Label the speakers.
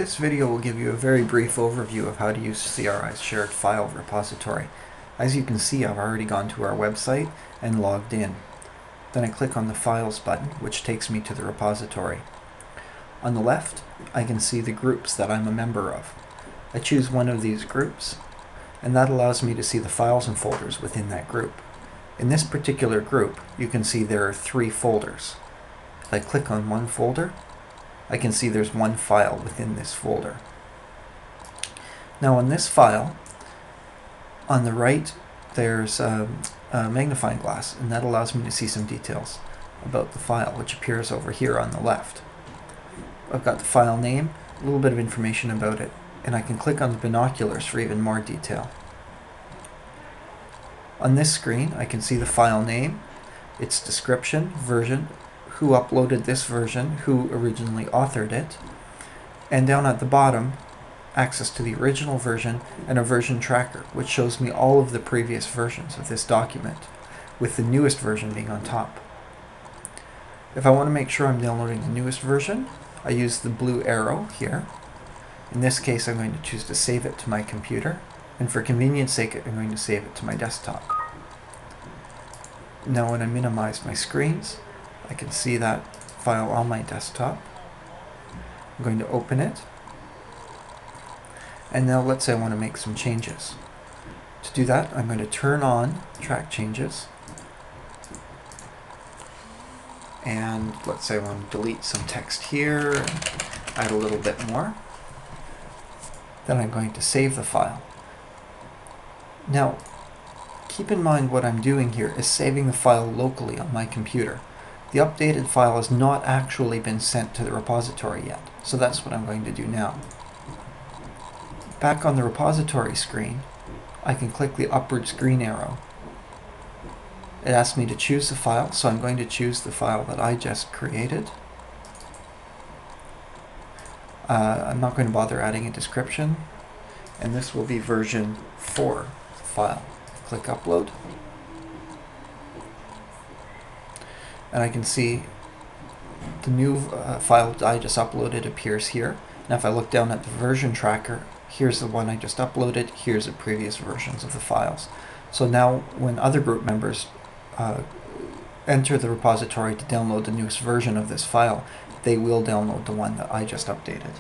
Speaker 1: This video will give you a very brief overview of how to use CRI's shared file repository. As you can see, I've already gone to our website and logged in. Then I click on the Files button, which takes me to the repository. On the left, I can see the groups that I'm a member of. I choose one of these groups, and that allows me to see the files and folders within that group. In this particular group, you can see there are 3 folders. If I click on one folder, I can see there's one file within this folder. Now on this file, on the right, there's a magnifying glass, and that allows me to see some details about the file, which appears over here on the left. I've got the file name, a little bit of information about it, and I can click on the binoculars for even more detail. On this screen, I can see the file name, its description, version, who uploaded this version, who originally authored it, and down at the bottom, access to the original version and a version tracker, which shows me all of the previous versions of this document, with the newest version being on top. If I want to make sure I'm downloading the newest version, I use the blue arrow here. In this case, I'm going to choose to save it to my computer, and for convenience sake, I'm going to save it to my desktop. Now when I minimize my screens, I can see that file on my desktop. I'm going to open it. And now let's say I want to make some changes. To do that, I'm going to turn on track changes. And let's say I want to delete some text here, and add a little bit more. Then I'm going to save the file. Now, keep in mind what I'm doing here is saving the file locally on my computer. The updated file has not actually been sent to the repository yet, so that's what I'm going to do now. Back on the repository screen, I can click the upwards green arrow. It asks me to choose the file, so I'm going to choose the file that I just created. I'm not going to bother adding a description, and this will be version 4 file. Click upload. And I can see the new file I just uploaded appears here. Now if I look down at the version tracker, here's the one I just uploaded, here's the previous versions of the files. So now when other group members enter the repository to download the newest version of this file, they will download the one that I just updated.